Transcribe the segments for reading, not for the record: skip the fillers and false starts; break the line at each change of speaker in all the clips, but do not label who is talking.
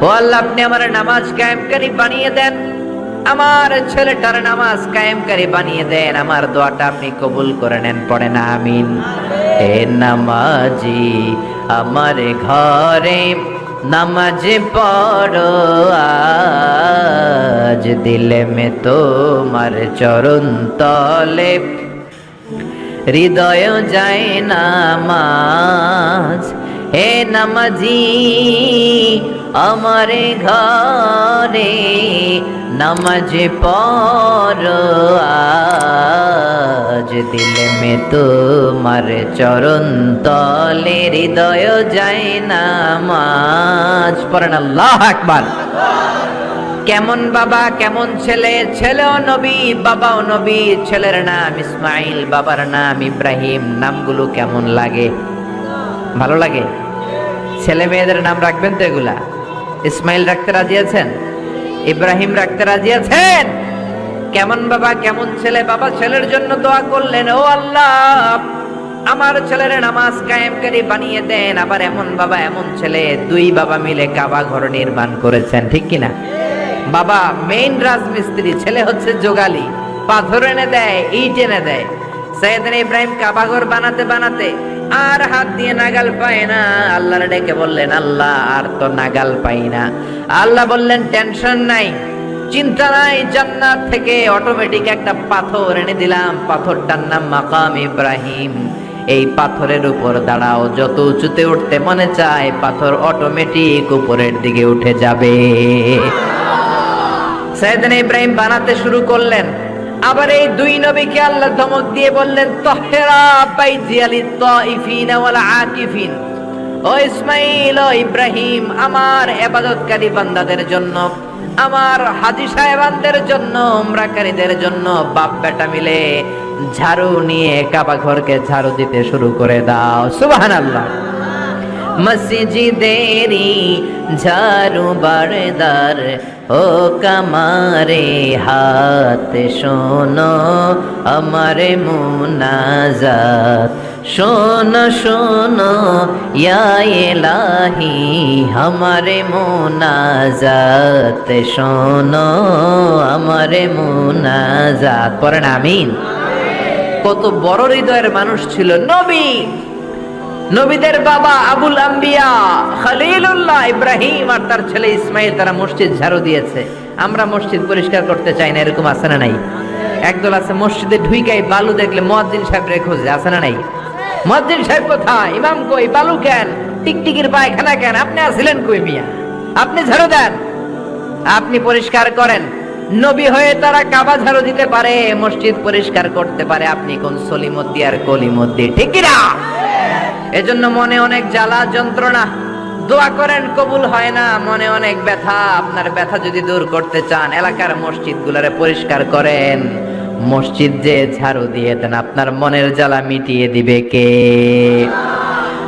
ও আল্লাহ, আপনি আমার নামাজ কায়েমকারী বানিয়ে দেন, আমার ছেলেটার নামাজ কায়েমকারী বানিয়ে দেন, আমার দোয়াটা আপনি কবুল করে নেন। পড়েন আমিন। হে নামাজি আমার ঘরে নামাজ পড়ো আজ, দিলে মে তোমার চরণ তলে হৃদয় যায় নামাজ। হে নামাজি আমার ঘরে নামাজ পড়ো আজ, দিলে মে তোমার চরণ তলে হৃদয় যায় নামাজ। পড়েন আল্লাহু আকবার। কেমন বাবা কেমন ছেলে, ছেলেও নবী বাবাও নবী। ছেলের নাম ইসমাইল, বাবার নাম ইব্রাহিম। নামগুলো কেমন লাগে? ভালো লাগে? ছেলে মেয়েদের নাম রাখবেন তো এগুলা? ইসমাইল রাখতে রাজি আছেন? ইব্রাহিম রাখতে রাজি আছেন? কেমন বাবা কেমন ছেলে। বাবা ছেলের জন্য দোয়া করলেন, ও আল্লাহ আমার ছেলের নামাজ কায়েমকারী বানিয়ে দেন। আবার এমন বাবা এমন ছেলে, দুই বাবা মিলে কাবা ঘর নির্মাণ করেছেন, ঠিক কিনা? বাবা মেইন রাজমিস্ত্রি, ছেলে হচ্ছে যোগালি, পাথর এনে দেয়, ইট এনে দেয়। সাইয়েদনা ইব্রাহিম কাবা ঘর বানাতে বানাতে আর হাত দিয়ে নাগাল পায় না। আল্লাহর ডেকে বললেন, আল্লাহ আর তো নাগাল পাই না। আল্লাহ বললেন, টেনশন নাই, চিন্তা নাই, জান্নাত থেকে অটোমেটিক একটা পাথর এনে দিলাম, পাথরটার নাম মাকাম ইব্রাহিম। এই পাথরের উপর দাঁড়াও, যত উঁচুতে উঠতে মনে চায় পাথর অটোমেটিক উপরের দিকে উঠে যাবে। সাইয়েদনা ইব্রাহিম বানাতে শুরু করলেন। আবার এই দুই নবীকে আল্লাহ ধমক দিয়ে বললেন, তাহরা বাইতিয়া লিত-তাইফিনা ওয়াল আকিফিন। ও ইসমাইল, ও ইব্রাহিম, আমার ইবাদতকারী বান্দাদের জন্য, আমার হাজী সাহেবানদের জন্য, উমরাকারীদের জন্য বাপ বেটা মিলে ঝাড়ু নিয়ে কাবা ঘরকে ঝাড়ু দিতে শুরু করে দাও। সুবহানাল্লাহ। মসজিদেরি ঝাড়ু বারদার ও কামারে হাত, শোনো আমারে মুনাজাত, শোনো শোনো ইয়া ইলাহি আমারে মুনাজাত, শোনো আমারে মুনাজাত। পড়েন আমিন। কত বড় হৃদয়ের মানুষ ছিল নবী, নবীদের বাবা আবুল আম্বিয়া খলিলুল্লাহ ইব্রাহিম আর তার ছেলে ইসমাইল, তারা মসজিদ ঝাড়ু দিয়েছে। আমরা মসজিদ পরিষ্কার করতে চাই না, এরকম আছে না নাই? একদল আছে মসজিদে ঢুইকাই বালু দেখলে মুয়াজ্জিন সাহেব রে খোঁজে, আছে না নাই? মুয়াজ্জিন সাহেব কোথায়, ইমাম কই, বালু কেন, টিকটিকির পায়খানা কেন, আপনি আছিলেন কই মিয়া? আপনি ঝাড়ু দেন, আপনি পরিষ্কার করেন। নবী হয়ে তারা কাবা ঝাড়ু দিতে পারে, মসজিদ পরিষ্কার করতে পারে। আপনি কোন সলিমদ্দি আর কলিমদ্দি, ঠিক কি না? এজন্য মনে অনেক জ্বালা যন্ত্রণা, দোয়া করেন কবুল হয় না, মনে অনেক ব্যথা। আপনার ব্যথা যদি দূর করতে চান, এলাকার মসজিদগুলোরে পরিষ্কার করেন, মসজিদ যে ঝাড়ু দিয়ে দেন, আপনার মনের জ্বালা মিটিয়ে দিবে কে?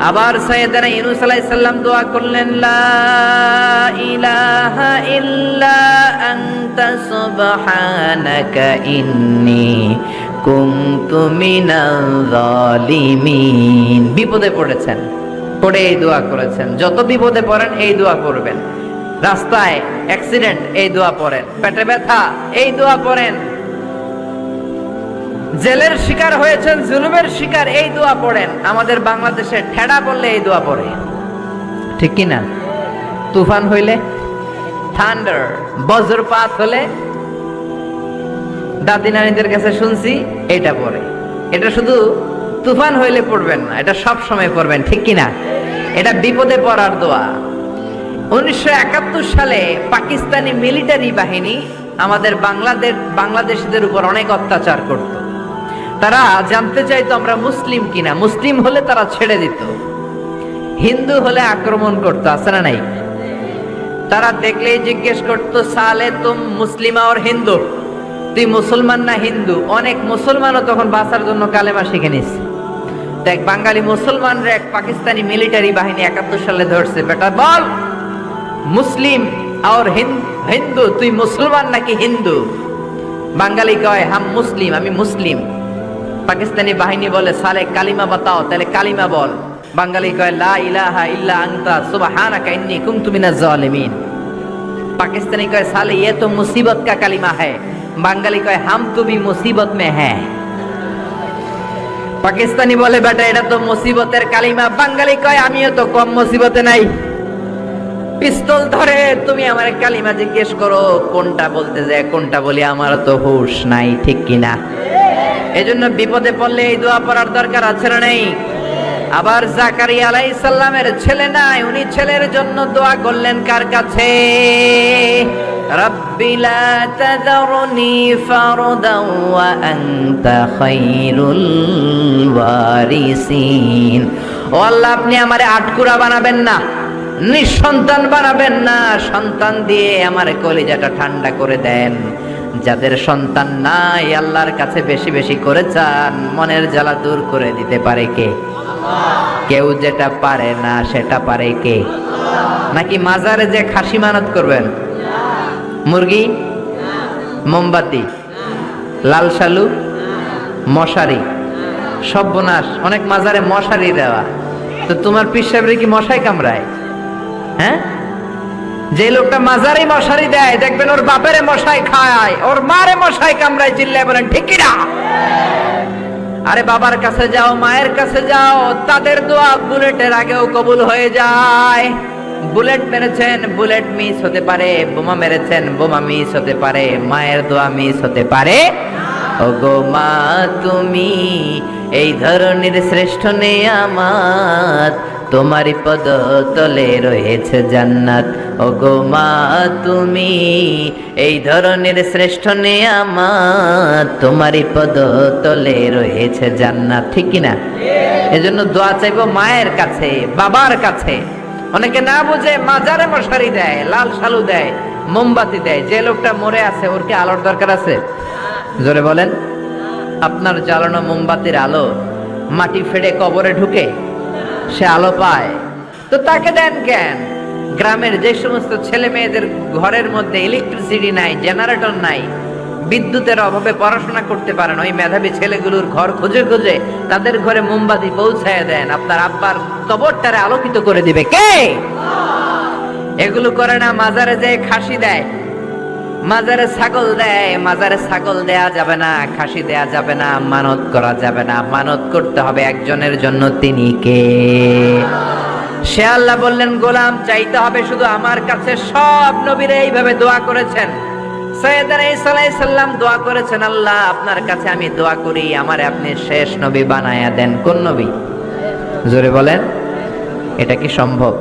আবার সাইয়েদনা ইউনূস আলাইহিস সালাম দোয়া করলেন, লা ইলাহা ইল্লা আনতা সুবহানাকা ইন্নী কুনতু মিনাল জালিমিন। বিপদে পড়েছেন, পড়ে এই দোয়া করেছেন। যত বিপদে পড়েন এই দোয়া করবেন। রাস্তায় অ্যাক্সিডেন্ট, এই দোয়া পড়েন। পেটে ব্যথা, এই দোয়া পড়েন। জেলের শিকার হয়েছেন, জুলুমের শিকার, এই দোয়া পড়েন। আমাদের বাংলাদেশে ঠেডা পড়লে এই দোয়া পড়ে, ঠিক কি না? তুফান হইলে, থান্ডার বজ্রপাত হলে, দাদি নানীদের কাছে শুনছি এটা পড়ে। এটা শুধু তুফান হইলে পড়বেন না, এটা সব সময় পড়বেন, ঠিক কি না? এটা বিপদে পড়ার দোয়া। 1971 সালে পাকিস্তানি মিলিটারি বাহিনী আমাদের বাংলাদেশিদের উপর অনেক অত্যাচার করত। তারা জানতে চাইতো আমরা মুসলিম কিনা। মুসলিম হলে তারা ছেড়ে দিত, হিন্দু হলে আক্রমণ করতো, আছে না নাই? তারা দেখলেই জিজ্ঞেস করতো, সালে তুম মুসলিমা আর হিন্দু, তুই মুসলমান না হিন্দু? অনেক মুসলমানও তখন বাঁচার জন্য কালেমা শিখে নিস। দেখ, বাঙালি মুসলমানরা এক পাকিস্তানি মিলিটারি বাহিনী 71 সালে ধরছে, বেটা বল মুসলিম আর হিন্দু, তুই মুসলমান নাকি হিন্দু? বাঙালি কয় হাম মুসলিম, আমি মুসলিম। পাকিস্তানি বাহিনী বলে, সালে কালিমা বাতাও, তাহলে কালিমা বল। বাঙালি কয় লা ইলাহা ইল্লা আনতা সুবহানাকা ইন্নী কুনতু মিনাজ জালিমিন। पाकिस्तानी कहे साले ये तो मुसीबत का कलिमा है, बांगाली कहे हम तो भी मुसीबत में हैं। पाकिस्तानी बोले बेटा এটা তো মুসিবতের কালিমা, বাঙালি কয় আমিও তো কম মুসিবতে নাই। পিস্তল ধরে তুমি আমার কালিমা জিজ্ঞেস করো কোনটা বলতে যায় কোনটা বলি, আমার তো হুঁশ নাই, ঠিক কিনা? এজন্য বিপদে পড়লে এই দোয়া পড়ার দরকার আছে না নেই? আবার জাকারিয়া আলাইহিস সালামের ছেলে নাই, উনি ছেলের জন্য দোয়া করলেন কার কাছে? রব্বি লা তাযারনি ফারদান ওয়া আনতা খায়রুল ওয়ারিসিন। ও আল্লাহ, আপনি আমারে আটকুরা বানাবেন না, নিঃসন্তান বানাবেন না, সন্তান দিয়ে আমার কলিজাটা ঠান্ডা করে দেন। যাদের সন্তান নাই আল্লাহর কাছে বেশি বেশি করে চান, মনের জ্বালা দূর করে দিতে পারে কে? কেউ যেটা পারে না সেটা পারে কে? নাকি মাজারে যে খাসি মানত করবেন, মুরগি, মোমবাতি, লাল শালু, মশারি? সর্বনাশ, অনেক মাজারে মশারি দেওয়া। তো তোমার পীর সাহেবের কি মশাই কামড়ায়? হ্যাঁ, যে লোকটা মাজারে মশারি দেয় দেখবেন ওর বাপেরে মশাই খায়, ওর মারে মশাই কামড়ায়। চিল্লায় বলেন ঠিক কিনা? আরে বাবার কাছে যাও, মায়ের কাছে যাও, তাদের দোয়া বুলেটের আগেও কবুল হয়ে যায়। বুলেট মেরেছেন, বুলেট মিস হতে পারে, বোমা মেরেছেন, বোমা মিস হতে পারে, মায়ের দোয়া মিস হতে পারে। ওগো মা তুমি এই ধরনের শ্রেষ্ঠ নেয়ামত, তোমারই পদ তলে রয়েছে জান্নাত। ওগো মা তুমি এই ধরনের শ্রেষ্ঠ নেয়ামত, তোমারই পদ তলে রয়েছে জান্নাত, ঠিক কিনা? এজন্য দোয়া চাইবো মায়ের কাছে, বাবার কাছে। অনেকে না বুঝে মাজারে মশারি দেয়, লাল শালু দেয়, মোমবাতি দেয়। যে লোকটা মরে আছে ওর কি আলোর দরকার আছে? জোরে বলেন। আপনার জ্বালানো মোমবাতির আলো মাটি ফেড়ে কবরে ঢুকে সে আলো পায়, তো তাকে দেন কেন? গ্রামের যে সমস্ত ছেলে মেয়েদের ঘরের মধ্যে ইলেকট্রিসিটি নাই, জেনারেটর নাই, বিদ্যুতের অভাবে পড়াশোনা করতে পারেন, ওই মেধাবী ছেলেগুলোর ঘর খুঁজে খুঁজে তাদের ঘরে মোমবাতি পৌঁছায় দেন। আপনার আব্বার কবরটারে আলোকিত করে দিবে কে? এগুলো করে না। মাজারে যে খাসি দেয়, মাজারে ছাগল দেয়, মাজারে ছাগল দেয়া যাবে না, খাসি দেয়া যাবে না, মানত করা যাবে না। মানত করতে হবে একজনের জন্য, তিনি কে? সে আল্লাহ বললেন গোলাম চাইতে হবে শুধু আমার কাছে। সব নবীরা এইভাবে দোয়া করেছেন। সাইয়েদনা ঈসা আলাইহিস সালাম দোয়া করেছেন, আল্লাহ আপনার কাছে আমি দোয়া করি আমারে আপনি শেষ নবী বানায়া দেন। কোন নবী? জোরে বলেন। এটা কি সম্ভব?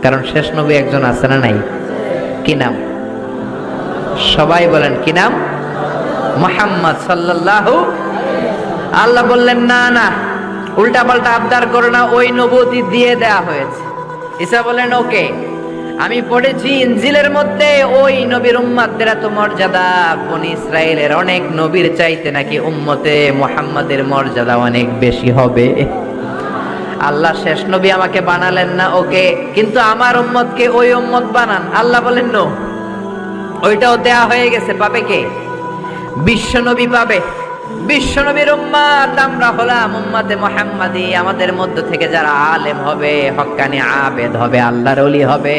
কারণ শেষ নবী একজন আছে না নাই? কি নাম? সবাই বলেন কি নাম? মুহাম্মদ সাল্লাল্লাহু। আল্লাহ বললেন না না, উল্টা পাল্টা আবদার করো না, ওই নবুয়তি দিয়ে দেয়া হয়েছে। ঈসা বলেন ওকে, আমি পড়েছি ইনজিলের মধ্যে ওই নবীর উম্মতদের এত মর্যাদা, বনি ইসরায়েলের অনেক নবীর চাইতে নাকি উম্মতে মুহাম্মাদের মর্যাদা অনেক বেশি হবে। আল্লাহ শেষ নবী আমাকে বানালেন না, ওকে, কিন্তু আমার উম্মতকে ওই উম্মত বানান। আল্লাহ বলেন নো, ওইটাও দেয়া হয়ে গেছে। পাবে কে? বিশ্ব নবী পাবে। বিশ্ব নবীর উম্মত আমরা হলাম উম্মতে মুহাম্মাদি। আমাদের মধ্য থেকে যারা আলেম হবে, হক্কানি আবেদ হবে, আল্লাহর ওলি হবে,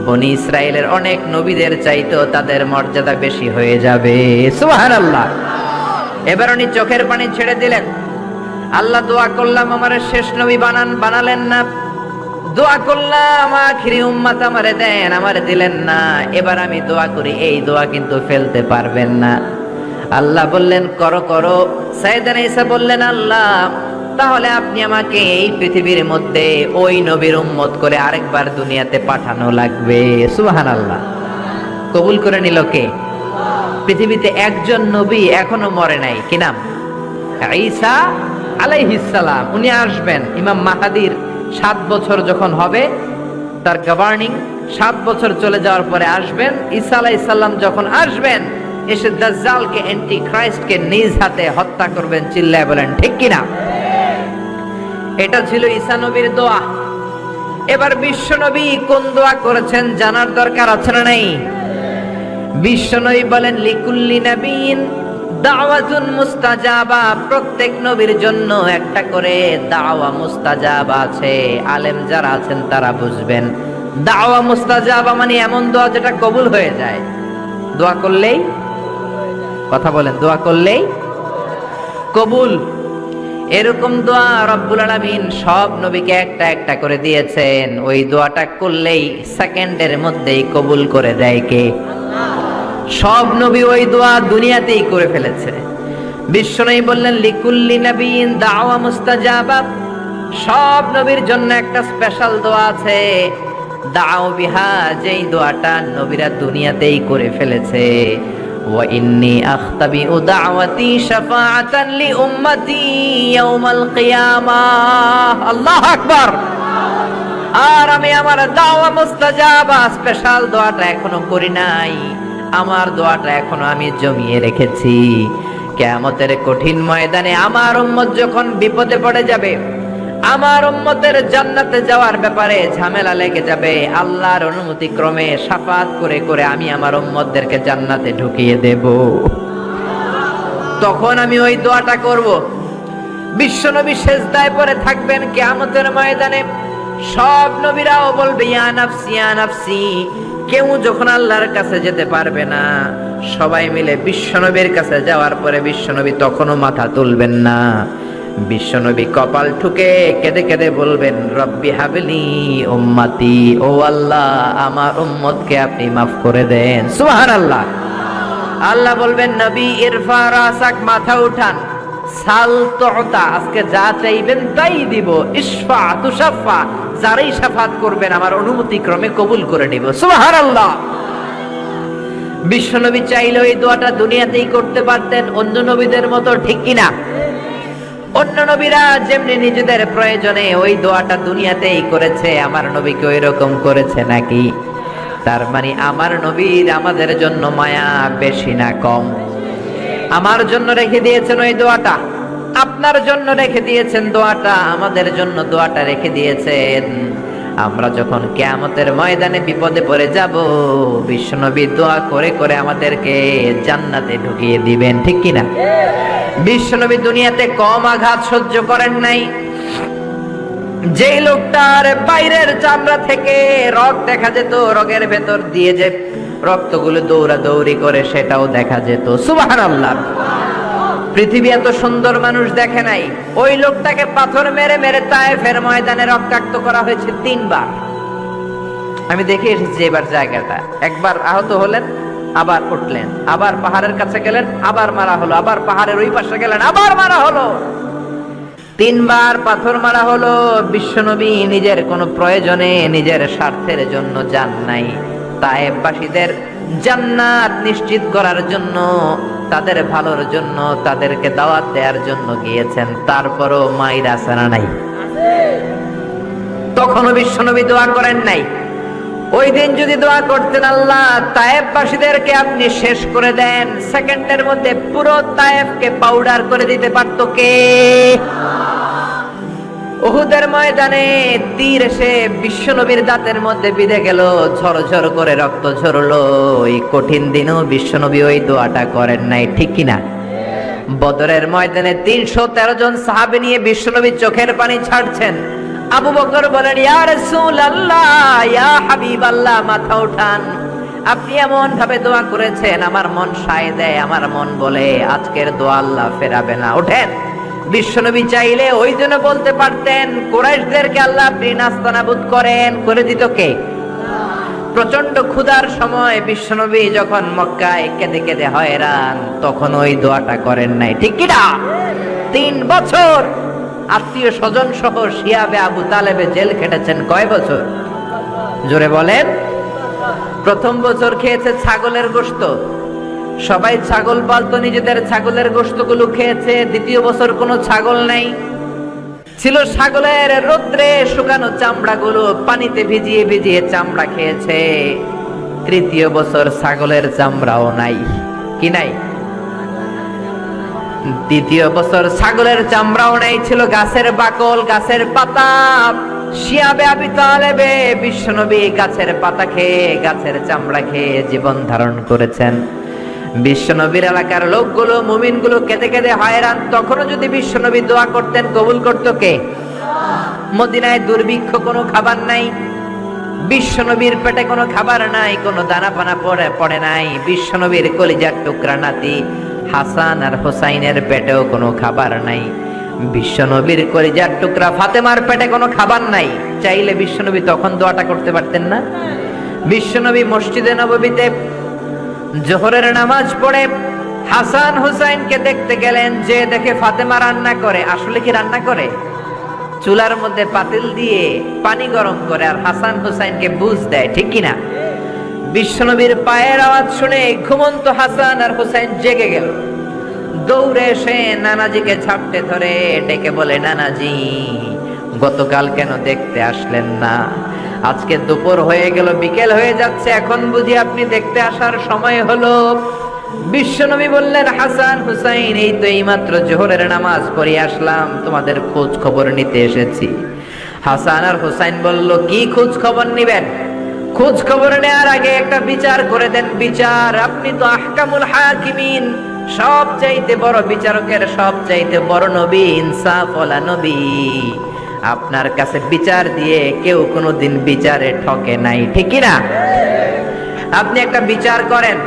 বনি ইসরায়েলের অনেক নবীদের চাইতেও তাদের মর্যাদা বেশি হয়ে যাবে। সুবহানাল্লাহ। এবার উনি চোখের পানি ছেড়ে দিলেন। আল্লাহ দোয়া করলাম আমার শেষ নবী বানান, বানালেন না। দোয়া করলাম আখিরি উম্মত আমারে দেন, আমারে দিলেন না। এবার আমি দোয়া করি, এই দোয়া কিন্তু ফেলতে পারবেন না। আল্লাহ বললেন করো করো। সাইয়েদনা ঈসা বললেন আল্লাহ তাহলে আপনি আমাকে এই পৃথিবীর মধ্যে ওই নবীর উম্মত করে আরেকবার দুনিয়াতে পাঠানো লাগবে। সুবহানাল্লাহ। কবুল করে নিল কে? পৃথিবীতে একজন নবী এখনো মরে নাই। কি নাম? ঈসা আলাইহিস সালাম। উনি আসবেন ইমাম মাহদির 7 বছর যখন হবে, তার গভর্নিং 7 বছর চলে যাওয়ার পরে আসবেন। ঈসা আলাইহিস সালাম যখন আসবেন, এসে দাজ্জালকে, অ্যান্টি খ্রাইস্টকে নিজ হাতে হত্যা করবেন। চিল্লায় বলেন ঠিক কিনা? এটা ছিল ঈসা নবীর দোয়া। এবার বিশ্ব নবী কোন দোয়া করেছেন জানার দরকার আছে না নাই? বিশ্ব নবী বলেন লিকুল্লি নাবিয়িন দাওয়াতুন মুস্তাজাবা। প্রত্যেক নবীর জন্য একটা করে দাওয়া মুস্তাজাবা আছে। আলেম যারা আছেন তারা বুঝবেন। দাওয়া মুস্তাজাবা মানে এমন দোয়া যেটা কবুল হয়ে যায়। দোয়া করলেই, কথা বলেন, দোয়া করলেই কবুল। এরকম দোয়া রব্বুল আলামিন সব নবীকে একটা একটা করে দিয়েছেন। ওই দোয়াটা করলেই সেকেন্ডের মধ্যেই কবুল করে দেয় কে? সব নবী ওই দোয়া দুনিয়াতেই করে ফেলেছে। বিশ্বনবী বললেন লিকুল্লি নবিয়্যিন দাওয়া মুস্তাজাবা, সব নবীর জন্য একটা স্পেশাল দোয়া আছে, দাও বিহা, যেই দোয়াটা নবীরা দুনিয়াতেই করে ফেলেছে। ওয়া ইন্নী আখতাবিউ দাওয়াতি শাফাআতান লি উম্মতি ইয়াউমাল কিয়ামাহ। আল্লাহু আকবার। আর আমি আমার দাওয়া মুস্তাজাবা স্পেশাল দোয়াটা এখনো করি নাই, আমার দোয়াটা এখনো আমি জমিয়ে রেখেছি। কিয়ামতের কঠিন ময়দানে আমার উম্মত যখন বিপদে পড়ে যাবে, আমার উম্মতের জান্নাতে যাওয়ার ব্যাপারে ঝামেলা লেগে যাবে, আল্লাহর অনুমতি ক্রমে শাফাত করে করে আমি আমার উম্মতদেরকে জান্নাতে ঢুকিয়ে দেব। তখন আমি ওই দোয়াটা করব। বিশ্বনবী সিজদায় পড়ে থাকবেন কিয়ামতের ময়দানে, সব নবীরাও বলবে ইয়া নাফসি ইয়া নাফসি। কেউ যখন আল্লাহর কাছে যেতে পারবে না, সবাই মিলে বিশ্বনবীর কাছে যাওয়ার পরে বিশ্বনবী তখনও মাথা তুলবেন না। বিশ্বনবী কপাল ঠুকে কেঁদে কেঁদে বলবেন রব্বি হাবলি উম্মতি, ও আল্লাহ আমার উম্মতকে আপনি মাফ করে দেন। সুবহানাল্লাহ। আল্লাহ বলবেন নবী ইরফা রাসাক, মাথা উঠান, সাল তুতা, আজকে যা চাইবেন তাই দিব, ইশফা তুশাফা, যারাই শাফাত করবেন আমার অনুমতি ক্রমে কবুল করে নিব। সুবহানাল্লাহ। বিশ্বনবী চাইলে ওই দোয়াটা দুনিয়াতেই করতে পারতেন অন্য নবীদের মতো, ঠিক কিনা? অন্য নবীরা যেমনি নিজেদের প্রয়োজনে ওই দোয়াটা দুনিয়াতেই করেছে, আমার নবীকে ওই রকম করেছে নাকি? তার মানে আমার নবীর আমাদের জন্য মায়া বেশি না কম? আমার জন্য রেখে দিয়েছেন ওই দোয়াটা, আপনার জন্য রেখে দিয়েছেন দোয়াটা, আমাদের জন্য দোয়াটা রেখে দিয়েছেন। আমরা যখন কিয়ামতের ময়দানে বিপদে পড়ে যাব, বিশ্বনবী দোয়া করে করে আমাদেরকে জান্নাতে ঢুকিয়ে দিবেন, ঠিক কিনা? বিশ্বনবী দুনিয়াতে কম আঘাত সহ্য করেন নাই। যে লোকটার বাইরের চামড়া থেকে রগ দেখা যেত, রগের ভেতর দিয়ে যে রক্তগুলো দৌড়াদৌড়ি করে সেটাও দেখা যেত। সুবহানাল্লাহ। পৃথিবী এত সুন্দর মানুষ দেখে নাই। ওই লোকটাকে পাথর মেরে মেরে তায়েফের ময়দানে রক্তাক্ত করা হয়েছে 3 বার। আমি দেখে এসেছি এবার জায়গাটা। একবার আহত হলেন, আবার উঠলেন, আবার পাহাড়ের কাছে গেলেন, আবার মারা হলো, আবার পাহাড়ের ওই পাশে গেলেন, আবার মারা হলো। 3 বার পাথর মারা হলো। বিশ্বনবী নিজের কোনো প্রয়োজনে, নিজের স্বার্থের জন্য যান নাই, তায়েফবাসীদের জান্নাত নিশ্চিত করার জন্য, তাদের ভালোর জন্য, তাদেরকে দাওয়াত দেওয়ার জন্য গিয়েছেন। তারপরও মাইর আছে না নাই? তখনও বিশ্বনবী দোয়া করেন নাই। ওই দিন যদি দোয়া করতেন আল্লাহ তায়েফবাসীদেরকে আপনি শেষ করে দেন, সেকেন্ডের মধ্যে পুরো তায়েফকে পাউডার করে দিতে পারত কে? উহুদের ময়দানে তীর এসে বিশ্বনবীর দাঁতের মধ্যে বিঁধে গেল, ঝরঝর করে রক্ত ঝরলো। এই কঠিন দিনেও বিশ্বনবী ওই দোয়াটা করেন নাই, ঠিক কিনা? বদরের ময়দানে 313 জন সাহাবী নিয়ে বিশ্বনবী চোখের পানি ছাড়ছেন। আবু বকর বলেন ইয়া রাসূলুল্লাহ, ইয়া হাবিবাল্লাহ, মাথা উঠান। আপনি এমন ভাবে দোয়া করেছেন আমার মন সায় দেয়, আমার মন বলে আজকের দোয়া আল্লাহ ফেরাবে না, ওঠেন। বিশ্বনবী চাইলে ওই জন্য বলতে পারতেন কুরাইশদেরকে আল্লাহ আপনি নাস্তানাবুদ করেন, করে দিত কে? প্রচন্ড ক্ষুধার সময় বিশ্বনবী যখন মক্কায় কেঁদে কেঁদে হয়রান, তখন ওই দোয়াটা করেন নাই, ঠিক কিনা? 3 বছর আত্মীয় স্বজন সহ শিয়াবে আবু তালেবে জেল খেটেছেন। কয় বছর? জোরে বলেন। প্রথম বছর খেয়েছে ছাগলের গোশত, সবাই ছাগল পালতো, নিজেদের ছাগলের গোশতগুলো খেয়েছে। দ্বিতীয় বছর কোনো ছাগল নাই, ছিল ছাগলের রোদ্রে শুকানো চামড়াগুলো, পানিতে ভিজিয়ে ভিজিয়ে চামড়া খেয়েছে। তৃতীয় বছর ছাগলের চামড়াও নাই, কি নাই? দ্বিতীয় বছর ছাগলের চামড়াও নাই, ছিল গাছের বাকল, গাছের পাতা। শিয়াবে আবি তালেবে বিশ্বনবী গাছের পাতা খেয়ে, গাছের চামড়া খেয়ে জীবন ধারণ করেছেন। বিশ্বনবীর এলাকার লোকগুলো, মুমিনগুলো কেঁদে কেঁদে হয়রান। তখনও যদি বিশ্বনবী দোয়া করতেন, কবুল করত কে? মদিনায় দুর্ভিক্ষ, কোনো খাবার নাই, বিশ্বনবীর পেটে কোনো খাবার নাই, কোনো দানা পানা পড়ে নাই। বিশ্বনবীর কলিজার টুকরা নাতি হাসান আর হোসাইনের পেটেও কোনো খাবার নাই। বিশ্বনবীর কলিজার টুকরা ফাতেমার পেটে কোনো খাবার নাই। চাইলে বিশ্বনবী তখন দোয়াটা করতে পারতেন না? বিশ্বনবী মসজিদে নববীতে জোহরের নামাজ পড়ে হাসান হুসাইনকে দেখতে গেলেন, যে দেখে ফাতেমা রান্না করে। আসলে কি রান্না করে? চুলার মধ্যে পাতিল দিয়ে পানি গরম করে আর হাসান হুসাইনকে বুঝ দেয়, ঠিক কিনা? বিশ্বনবীর পায়ের আওয়াজ শুনে ঘুমন্ত হাসান আর হুসাইন জেগে গেল। দৌড়ে এসে নানাজিকে ঝাপটে ধরে ডেকে বলে, নানাজি গতকাল কেন দেখতে আসলেন না? আজকে দুপুর হয়ে গেল, বিকেল হয়ে যাচ্ছে, এখন বুঝি আপনি দেখতে আসার সময় হলো? বিশ্বনবী বললেন, হাসান হুসাইন এই তো এইমাত্র জোহরের নামাজ পড়ে আসলাম, তোমাদের খোঁজ খবর নিতে এসেছি। হাসান আর হুসাইন বলল, কি খোঁজ খবর নিবেন? খোঁজ খবর নেওয়ার আগে একটা বিচার করে দেন। বিচার? আপনি তো আহকামুল হাকিমিন, সব চাইতে বড় বিচারকের সব চাইতে বড় নবী, ইনসাফওয়ালা নবী। আপনার কাছে বিচার দিয়ে কেউ কোনোদিন বিচারে ঠকে নাই, ঠিক কি না? আপনি একটা বিচার করেন।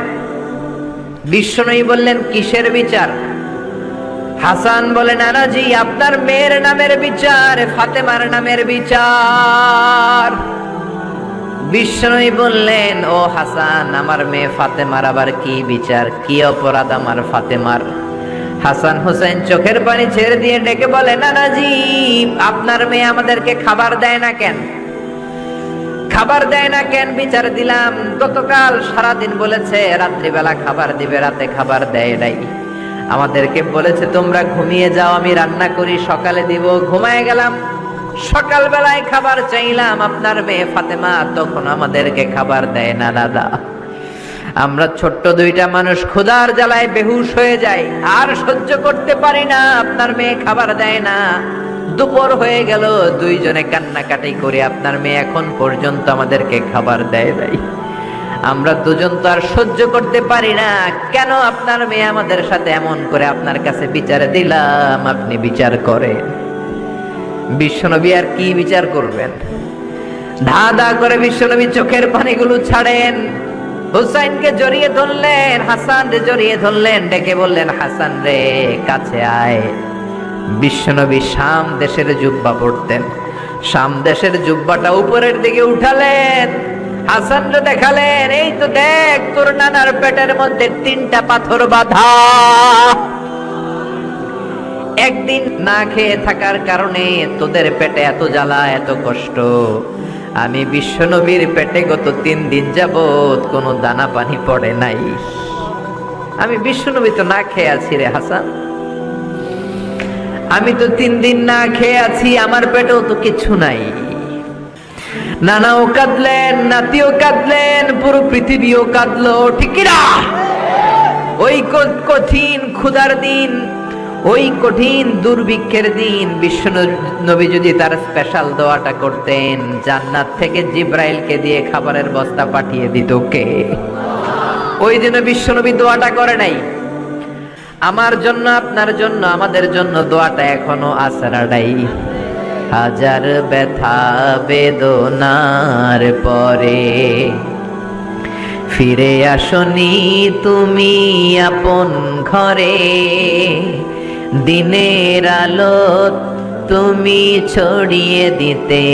বিশ্বনবী বললেন, কিসের বিচার? হাসান বলে, নানাজি আপনার মেয়ের নামের বিচার, ফাতেমার নামের বিচার। বিশ্বনবী বললেন, ও হাসান, আমার মেয়ে ফাতেমার আবার কি বিচার? কি অপরাধ আমার ফাতেমার? হাসান হুসাইন চোখের পানি ছেড়ে দিয়ে ডেকে বলে, নানাজি আপনার মেয়ে আমাদেরকে খাবার দেয় না কেন? খাবার দেয় না কেন? বিচার দিলাম, গতকাল সারাদিন বলেছে রাত্রিবেলা খাবার দিবে, রাতে খাবার দেয় নাই। আমাদেরকে বলেছে তোমরা ঘুমিয়ে যাও, আমি রান্না করি, সকালে দিব। ঘুমায় গেলাম, সকাল বেলায় খাবার চাইলাম, আপনার মেয়ে ফাতেমা তখন আমাদেরকে খাবার দেয় না। দাদা, আমরা ছোট্ট দুইটা মানুষ ক্ষুধার জ্বালায় বেহুশ হয়ে যাই, আর সহ্য করতে পারি না, আপনার মেয়ে খাবার দেয় না। দুপুর হয়ে গেল, দুইজনে কান্নাকাটি করে আপনার মেয়ে এখন পর্যন্ত আমাদেরকে খাবার দেয় নাই। আমরা দুজন তো আর সহ্য করতে পারি না, কেন আপনার মেয়ে আমাদের সাথে এমন করে? আপনার কাছে বিচার দিলাম, আপনি বিচার করেন। বিশ্বনবী আর কি বিচার করবেন? ধা ধা করে বিশ্বনবী চোখের পানিগুলো ছাড়েন, হুসাইনকে জড়িয়ে ধরলেন, হাসান রে জড়িয়ে ধরলেন, ডেকে বললেন, হাসান রে কাছে আয়। বিশ্বনবী শাম দেশের জুব্বা পরতেন, শাম দেশের জুব্বাটা উপরের দিকে উঠালেন, হাসান রে দেখালেন, এই তো দেখ তোর নানার পেটের মধ্যে 3টা পাথর বাঁধা। একদিন না খেয়ে থাকার কারণে তোদের পেটে এত জ্বালা, এত কষ্ট। আমি বিশ্বনবীর পেটে গত 3 দিন যাবত কোনো দানা পানি পড়ে নাই। আমি বিশ্বনবী তো না খেয়ে আছি রে হাসান, আমি তো 3 দিন না খেয়ে আছি, আমার পেটেও তো কিছু নাই। নানাও কাঁদলেন, নাতিও কাঁদলেন, পুরো পৃথিবীও কাঁদলো, ঠিক না? ওই কঠিন ক্ষুধার দিন, ওই কঠিন দুর্ভিক্ষের দিন বিশ্বনবী যদি তার স্পেশাল দোয়াটা করতেন, জান্নাত থেকে জিব্রাইলকে দিয়ে খাবারের বস্তা পাঠিয়ে দিত কে? ওই দিন বিশ্বনবী দোয়াটা করে নাই। আমার জন্য, আপনার জন্য, আমাদের জন্য দোয়াটা এখনো আসরাডাই। হাজার ব্যথা বেদনার পরে ফিরে আসনি তুমি আপন ঘরে, দিনের আলো তুমি ছড়িয়ে দিতে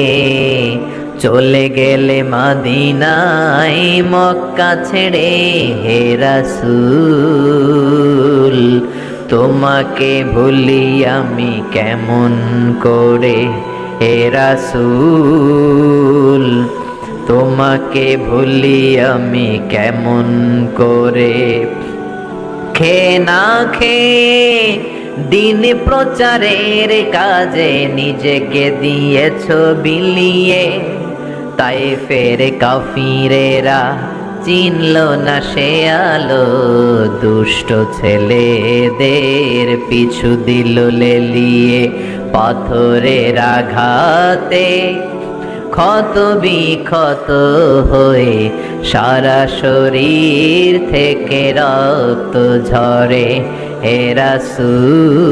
চলে গেলে মদিনায় মক্কা ছেড়ে। হে রাসূল তোমাকে ভুলি আমি কেমন করে? হে রাসূল তোমাকে ভুলি আমি কেমন করে? খেয়ে না খেয়ে দিন প্রচারের কাজে নিজেকে দিয়েছ বিলিয়ে, তাই ফের কাফিরেরা চিনল না সে আলো, দুষ্ট ছেলেদের পিছু দিল লেলিয়ে। পাথরের আঘাতে ক্ষত বিক্ষত হয়ে সারা শরীর থেকে রক্ত ঝরে। হে রাসূল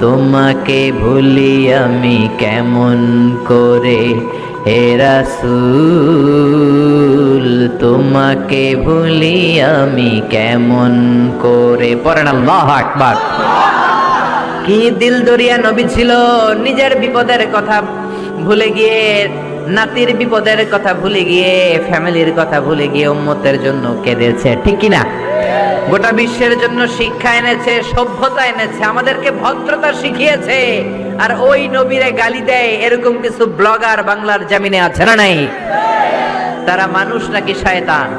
তোমাকে ভুলি আমি কেমন করে? হে রাসূল তোমাকে ভুলি আমি কেমন করে। পড়েন আল্লাহু আকবার। কি দিল দরিয়া নবী ছিল, নিজের বিপদের কথা ভুলে গিয়ে, নাতির বিপদের কথা ভুলে গিয়ে, ফ্যামিলির কথা ভুলে গিয়ে উম্মতের জন্য কেঁদেছে, ঠিক কি না? গোটা বিশ্বের জন্য শিক্ষা এনেছে, সভ্যতা এনেছে, আমাদেরকে ভদ্রতা শিখিয়েছে। আর ওই নবীরে গালি দেয় এরকম কিছু ব্লগার বাংলার জমিনে আছে না নাই? তারা মানুষ নাকি শয়তান?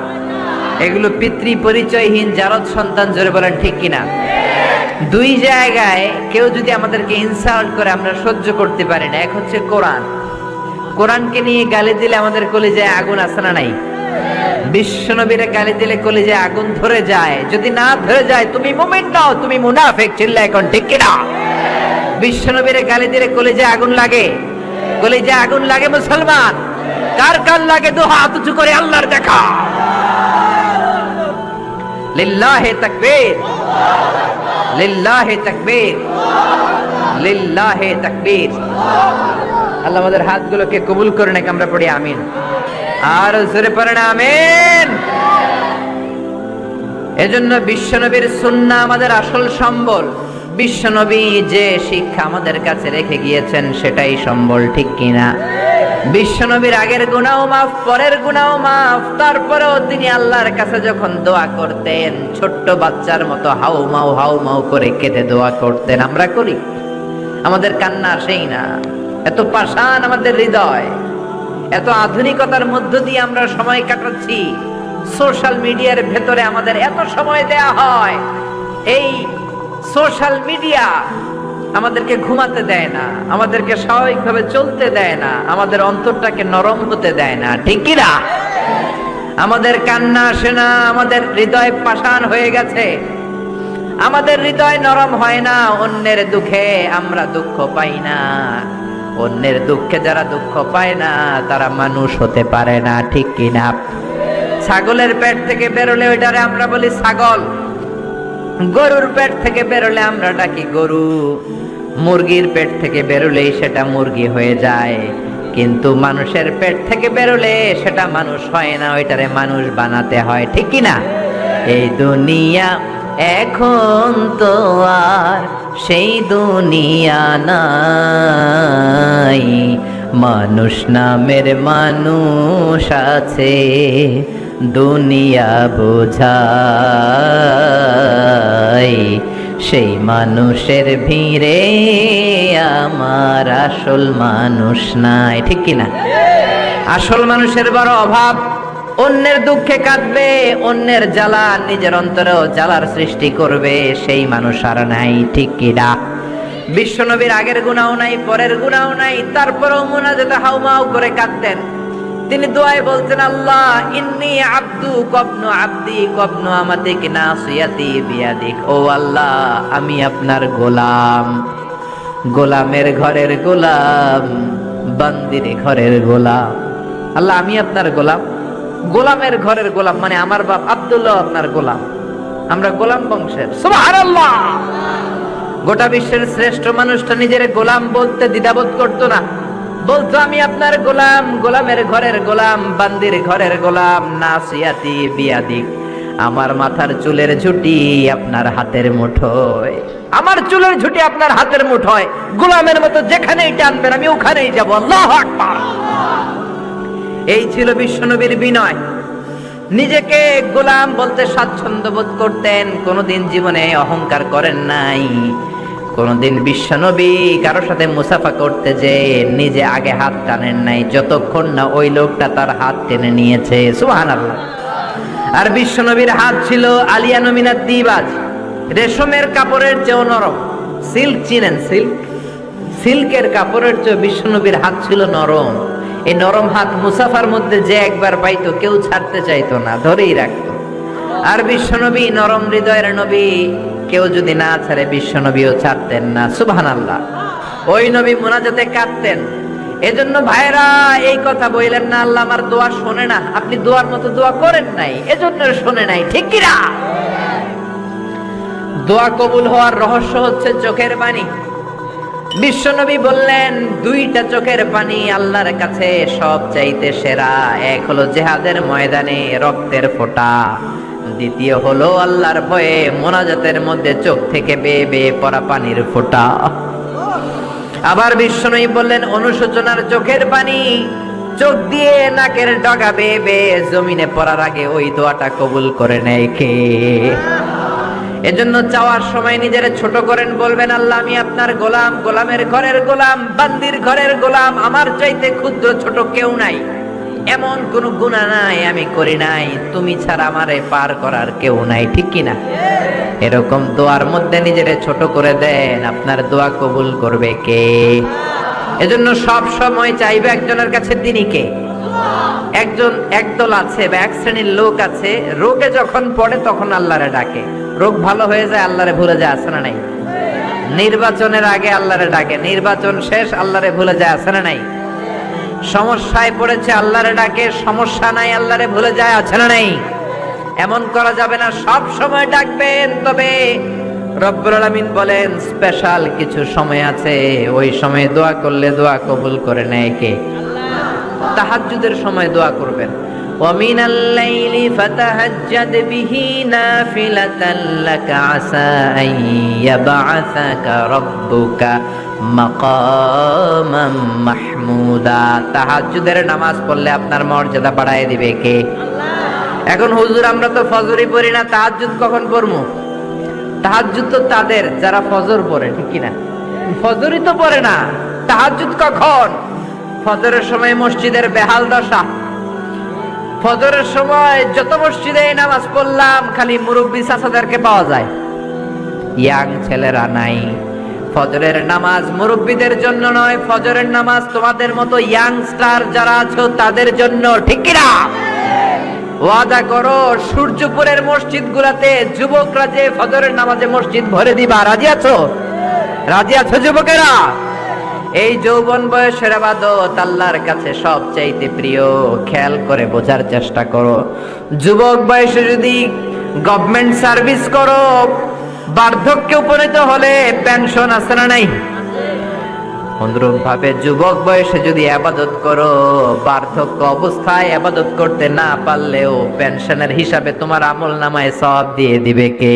এগুলো পিতৃ পরিচয়হীন জারদ সন্তান, জোরে বলেন ঠিক কিনা? দুই জায়গায় কেউ যদি আমাদেরকে ইনসাল্ট করে আমরা সহ্য করতে পারি না। এক হচ্ছে কোরআন, কোরআনকে নিয়ে গালি দিলে আমাদের কলিজায় আগুন আছে না নাই? বিশ্বনবীরে গালি দিলে কলিজায় আগুন ধরে যায়। যদি না ধরে যায় তুমি মুমিন নও, তুমি মুনাফিক। চিল্লা এখন ঠিক কিনা? বিশ্বনবীরে গালি দিলে কলিজায় আগুন লাগে, কলিজায় আগুন লাগে মুসলমান। কার কার লাগে? দু হাত উঁচু করে আল্লাহর দেখা। লিল্লাহি তাকবীর, লিল্লাহি তাকবীর, লিল্লাহি তাকবীর। আল্লাহ আমাদের হাতগুলোকে কবুল করে নাকি আমরা পড়ি আমিন। আর জোরে পড়েন আমিন। এজন্য বিশ্বনবীর সুন্নাহ আমাদের আসল সম্বল। বিশ্বনবী যে শিক্ষা আমাদের কাছে রেখে গিয়েছেন সেটাই সম্বল, ঠিক কিনা? বিশ্বনবীর আগের গুনাহ মাফ, পরের গুনাহ মাফ। তারপরেও তিনি আল্লাহর কাছে যখন দোয়া করতেন, ছোট্ট বাচ্চার মতো হাউ মাউ করে কেঁদে দোয়া করতেন। আমরা করি? আমাদের কান্না আসেই না। এত পাষাণ আমাদের হৃদয়, এত আধুনিকতার মধ্য দিয়ে আমরা সময় কাটাচ্ছি। সোশ্যাল মিডিয়ার ভেতরে আমাদের এত সময় দেয়া হয়। এই সোশ্যাল মিডিয়া আমাদেরকে ঘুমাতে দেয় না, আমাদেরকে স্বাভাবিকভাবে চলতে দেয় না, আমাদের অন্তরটাকে নরম হতে দেয় না, ঠিক কি না? আমাদের কান্না আসে না, আমাদের হৃদয় পাষাণ হয়ে গেছে, আমাদের হৃদয় নরম হয় না। অন্যের দুঃখে আমরা দুঃখ পাই না, অন্যের দুঃখে যারা দুঃখ পায় না তারা মানুষ হতে পারে না, ঠিক কি না? ছাগলের পেট থেকে বেরোলে ওইটারে আমরা বলি ছাগল, গরুর পেট থেকে বেরোলে আমরা ডাকি গরু, মুরগির পেট থেকে বেরোলেই সেটা মুরগি হয়ে যায়। কিন্তু মানুষের পেট থেকে বেরোলে সেটা মানুষ হয় না, ওইটারে মানুষ বানাতে হয়, ঠিক কি না? এই দুনিয়া এখন তো আর সেই দুনিয়া নাই, মানুষ নামের মানুষ আছে, দুনিয়া বোঝাই। সেই মানুষের ভিড়ে আমার আসল মানুষ নাই, ঠিক কিনা? আসল মানুষের বড় অভাব। অন্যের দুঃখে কাঁদবে, অন্যের জ্বালা নিজের অন্তরেও জ্বালার সৃষ্টি করবে, সেই মানুষ আর নাই, ঠিক কিনা? বিশ্বনবীর আগের গুনাহ নাই, পরের গুনাহ নাই, তারপরেও মুনাজাতে হাউমাউ করে কাঁদতেন। তিনি দোয়ায় বলতেন, আল্লাহ ইন্নী আব্দু কবনু আব্দি কবনু আমাতিক নাসিয়াতি বিয়াদিক। ও আল্লাহ, আমি আপনার গোলাম, গোলামের ঘরের গোলাম, বান্দির ঘরের গোলাম। আল্লাহ আমি আপনার গোলাম, গোলামের ঘরের গোলাম, মানে আমার বাপ আব্দুল্লাহ আপনার গোলাম, আমরা গোলাম বংশের। সুবহানাল্লাহ। গোটা বিশ্বের শ্রেষ্ঠ মানুষটা নিজের গোলাম বলতে দ্বিধাবোধ করতো না, বলতো আমি আপনার গোলাম, গোলামের ঘরের গোলাম, বান্দির ঘরের গোলাম, নাসিয়াতি বিয়াদিক। আমার মাথার চুলের ঝুঁটি আপনার হাতের মুঠোয়, আমার চুলের ঝুঁটি আপনার হাতের মুঠোয়, গোলামের মতো যেখানেই টানবেন আমি ওখানেই যাব। আল্লাহু আকবার। এই ছিল বিশ্বনবীর বিনয়। নিজেকে গোলাম বলতে স্বাচ্ছন্দ্য বোধ করতেন, কোনোদিন জীবনে অহংকার করেন নাই। কোনদিন বিশ্বনবী কারোর সাথে মুসাফা করতে যে নিজে আগে হাত টানেন নাই, যতক্ষণ না ওই লোকটা তার হাত টেনে নিয়েছে। সুবহানাল্লাহ। আর বিশ্বনবীর হাত ছিল আলিয়ানু মিনাদ দিবাজ, রেশমের কাপড়ের চেয়েও নরম। সিল্ক চিনেন? সিল্ক, সিল্কের কাপড়ের চেয়ে বিশ্বনবীর হাত ছিল নরম। এই নরম হাত মুসাফার মধ্যে যে একবার পাইতো কেউ ছাড়তে চাইতো না, ধরেই রাখতো। আর বিশ্বনবী নরম হৃদয়ের নবী, কেউ যদি না ছাড়ে বিশ্বনবীও ছাড়তেন না। সুবহানাল্লাহ। ওই নবী মুনাজাতে কাঁদতেন। এজন্য ভাইরা এই কথা বললেন না আল্লাহ আমার দোয়া শোনে না, আপনি দোয়ার মতো দোয়া করেন নাই, এজন্য শোনে নাই, ঠিক কি না? দোয়া কবুল হওয়ার রহস্য হচ্ছে চোখের পানি। বিশ্বনবী বললেন, দুইটা চোখের পানি আল্লাহর কাছে সব চাইতে সেরা। এক হলো জিহাদের ময়দানে রক্তের ফোঁটা, দ্বিতীয় হলো আল্লাহর ভয়ে মোনাজাতের মধ্যে চোখ থেকে বেয়ে বেয়ে পড়া পানির ফোঁটা। আবার বিশ্বনবী বললেন, অনুশোচনার চোখের পানি চোখ দিয়ে নাকের ডগা বেয়ে বেয়ে জমিনে পড়ার আগে ওই দোয়াটা কবুল করে নেয় কে? এজন্য চাওয়ার সময় নিজের ছোট করেন, বলবেন, আল্লাহ আমি আপনার গোলাম, গোলামের ঘরের গোলাম, বান্দির ঘরের গোলাম, আমার চাইতে ক্ষুদ্র ছোট কেউ নাই, এমন কোন গুনাহ নাই আমি করি নাই, তুমি ছাড়া আমারে পার করার কেউ নাই, ঠিক কিনা? এরকম দোয়ার মধ্যে নিজেরে ছোট করে দেন, আপনার দোয়া কবুল করবে কে? এজন্য সব সময় চাইবে একজনের কাছে, তিনি কে? একদল আছে বা এক শ্রেণীর লোক আছে, রোগে যখন পড়ে তখন আল্লাহরে ডাকে, রোগ ভালো হয়ে যায় আল্লাহরে ভুলে যায়, আছে না নাই? নির্বাচনের আগে আল্লাহরে ডাকে, নির্বাচন শেষ আল্লাহরে ভুলে যায়, আছে না নাই? সমস্যায় পড়েছে আল্লাহরে ডাকে, সমস্যা নাই আল্লাহরে ভুলে যায়, আছে না নাই? এমন করা যাবে না, সব সময় ডাকবেন। তবে রব্বুল আলামিন বলেন, স্পেশাল কিছু সময় আছে, ওই সময় দোয়া করলে দোয়া কবুল করে নেয় কে? তাহাজ্জুদের সময় দোয়া করবেন। وَمِنَ اللَّيْلِ فَتَهَجَّدْ بِهِ نَافِلَةً لَكَ عَسَىٰ أَن يَبْعَثَكَ رَبُّكَ مَقَامًا مَحْمُودًا। তাহাজ্জুদের নামাজ পড়লে আপনার মর্যাদা বাড়ায় দিবে কে? এখন হুজুর আমরা তো ফজরই পড়ি না, তাহাজ্জুদ কখন পড়মু? তাহাজ্জুদ তো তাদের যারা ফজর পড়ে, ঠিক কিনা? ফজরই তো পড়ে না, তাহাজ্জুদ কখন? ফজরের সময় মসজিদের বেহাল দশা। ফজরের সময় যত মসজিদে নামাজ পড়লাম খালি মুরব্বী চাচাদেরকে পাওয়া যায়, ইয়াং ছেলেরা নাই। ফজরের নামাজ মুরব্বীদের জন্য নয়, ফজরের নামাজ তোমাদের মতো ইয়াংস্টার যারা আছো তাদের জন্য, ঠিক কিনা? ওয়াদা করো সূর্যপুরের মসজিদ গুলাতে যুবকরা যে ফজরের নামাজে মসজিদ ভরে দিবা, রাজি আছো? রাজি আছো যুবকেরা? এই যৌবন বয়সের ইবাদত আল্লাহর কাছে সবচাইতে প্রিয়, খেয়াল করে বোঝার চেষ্টা করো। যুবক বয়সে যদি গভর্নমেন্ট সার্ভিস করো, বার্ধক্যে উপনীত হলে পেনশন আছে না নাই? অনুরূপ ভাবে যুবক বয়সে যদি ইবাদত করো, বার্ধক্য অবস্থায় ইবাদত করতে না পারলেও পেনশনের হিসাবে তোমার আমল নামায় সওয়াব দিয়ে দিবে কে?